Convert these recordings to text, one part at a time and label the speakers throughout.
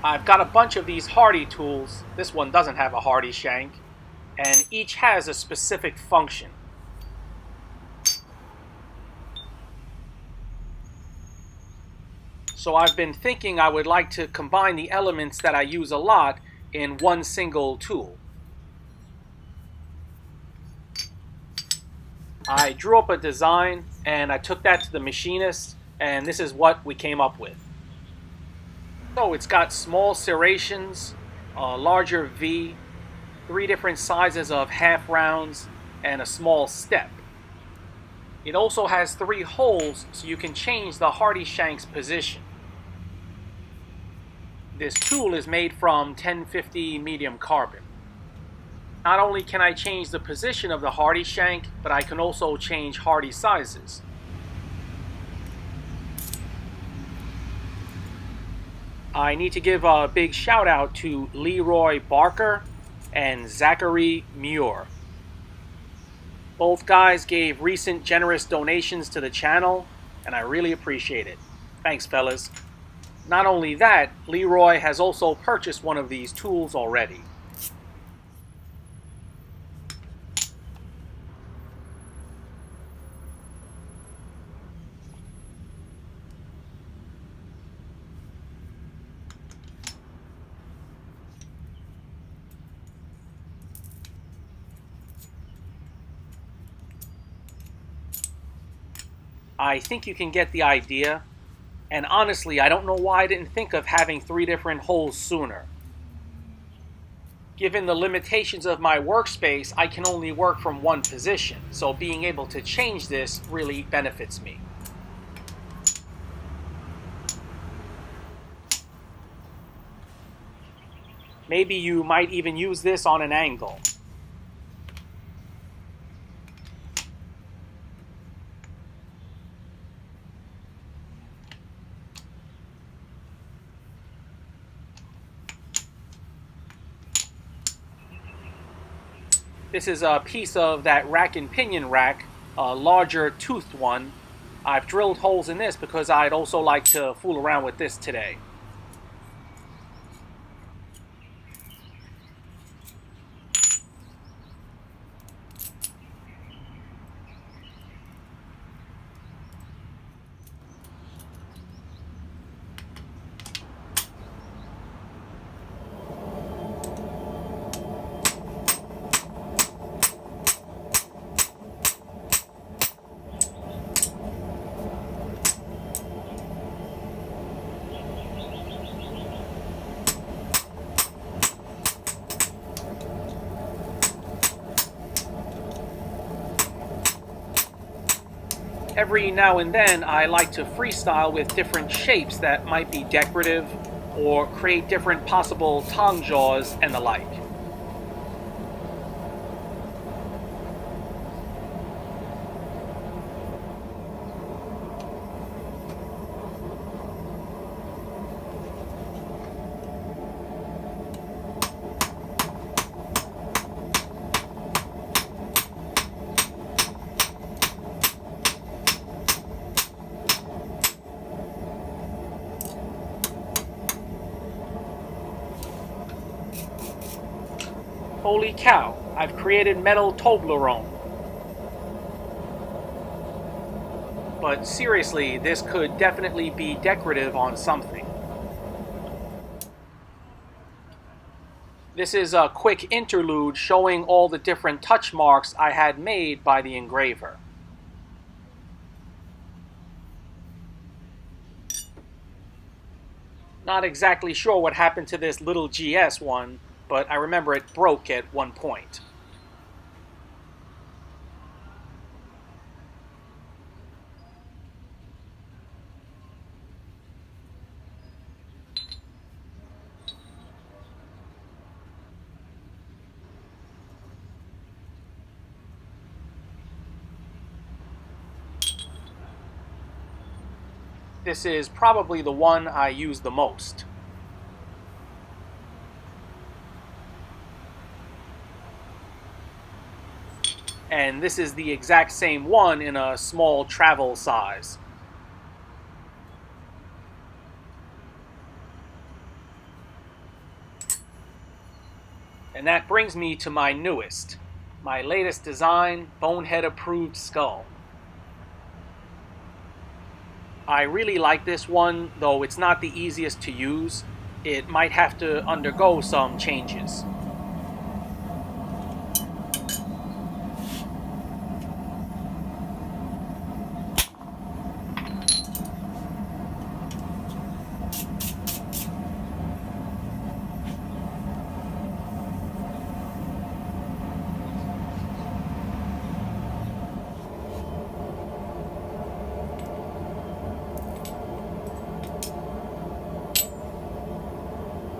Speaker 1: I've got a bunch of these hardy tools. This one doesn't have a hardy shank, and each has a specific function. So I've been thinking I would like to combine the elements that I use a lot in one single tool. I drew up a design and I took that to the machinist, and this is what we came up with. So it's got small serrations, a larger V, 3 different sizes of half rounds, and a small step. It also has 3 holes so you can change the hardy shank's position. This tool is made from 1050 medium carbon. Not only can I change the position of the hardy shank, but I can also change hardy sizes. I need to give a big shout out to Leroy Barker and Zachary Muir. Both guys gave recent generous donations to the channel, and I really appreciate it. Thanks, fellas. Not only that, Leroy has also purchased one of these tools already. I think you can get the idea, and honestly, I don't know why I didn't think of having 3 different holes sooner. Given the limitations of my workspace, I can only work from one position, so being able to change this really benefits me. Maybe you might even use this on an angle. This is a piece of that rack and pinion rack, a larger toothed one. I've drilled holes in this because I'd also like to fool around with this today. Every now and then I like to freestyle with different shapes that might be decorative or create different possible tong jaws and the like. Holy cow, I've created metal Toblerone. But seriously, this could definitely be decorative on something. This is a quick interlude showing all the different touch marks I had made by the engraver. Not exactly sure what happened to this little GS one, but I remember it broke at one point. This is probably the one I use the most. And this is the exact same one in a small travel size. And that brings me to my newest, my latest design, Bonehead approved skull. I really like this one, though it's not the easiest to use. It might have to undergo some changes.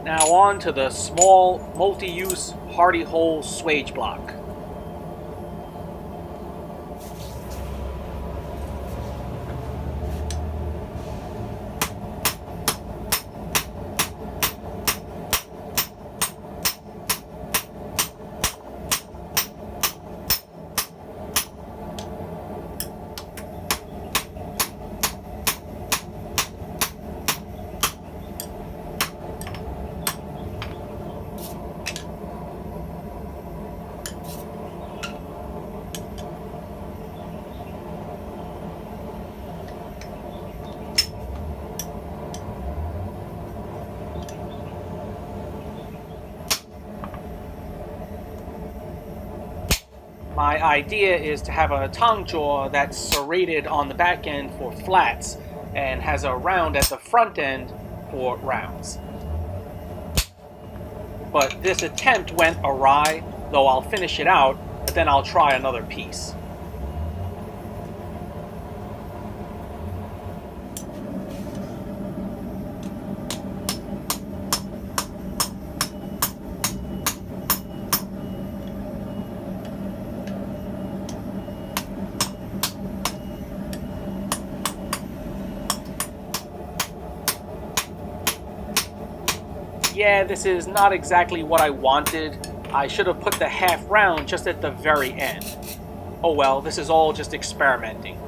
Speaker 1: Now on to the Small Multi-use Hardy Hole Swage Block. My idea is to have a tong jaw that's serrated on the back end for flats and has a round at the front end for rounds. But this attempt went awry, though I'll finish it out, but then I'll try another piece. Yeah, this is not exactly what I wanted. I should have put the half round just at the very end. Oh well, this is all just experimenting.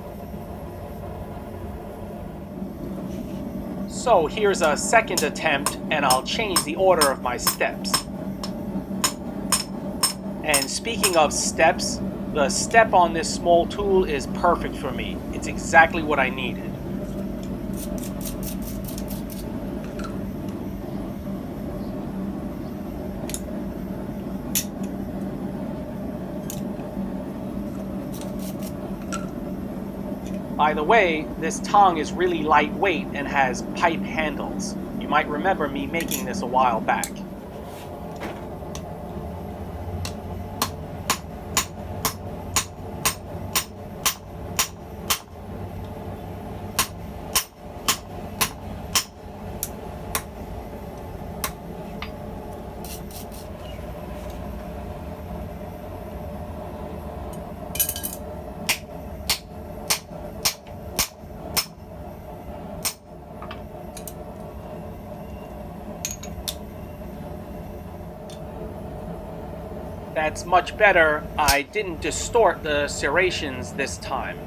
Speaker 1: So here's a second attempt, and I'll change the order of my steps. And speaking of steps, the step on this small tool is perfect for me. It's exactly what I needed. By the way, this tong is really lightweight and has pipe handles. You might remember me making this a while back. That's much better. I didn't distort the serrations this time.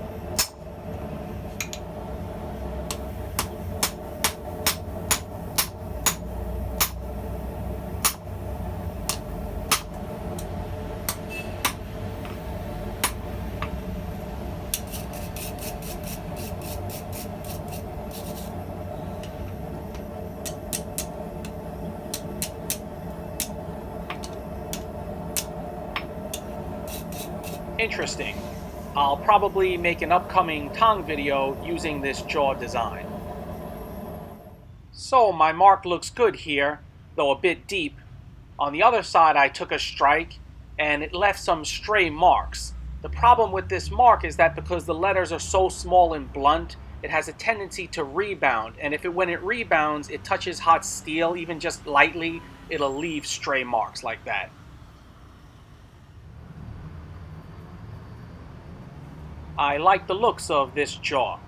Speaker 1: Interesting. I'll probably make an upcoming tong video using this jaw design. So my mark looks good here, though a bit deep. On the other side I took a strike and it left some stray marks. The problem with this mark is that because the letters are so small and blunt, it has a tendency to rebound, and when it rebounds, it touches hot steel, even just lightly, it'll leave stray marks like that. I like the looks of this jaw.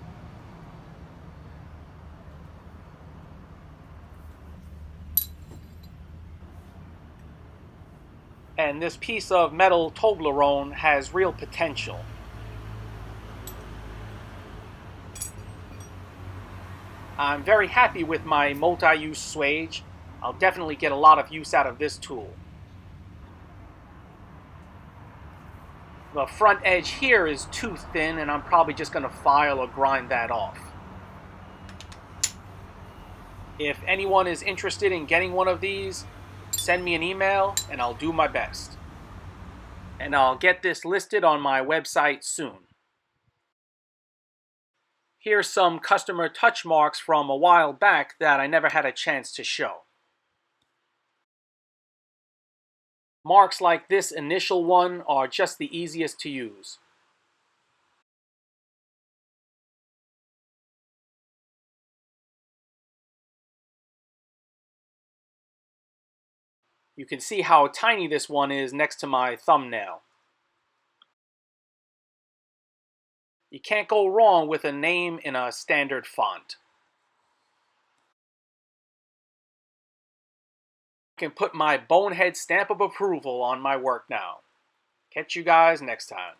Speaker 1: And this piece of metal Toblerone has real potential. I'm very happy with my multi-use swage. I'll definitely get a lot of use out of this tool. The front edge here is too thin, and I'm probably just going to file or grind that off. If anyone is interested in getting one of these, send me an email and I'll do my best. And I'll get this listed on my website soon. Here's some customer touch marks from a while back that I never had a chance to show. Marks like this initial one are just the easiest to use. You can see how tiny this one is next to my thumbnail. You can't go wrong with a name in a standard font. I can put my bonehead stamp of approval on my work now. Catch you guys next time.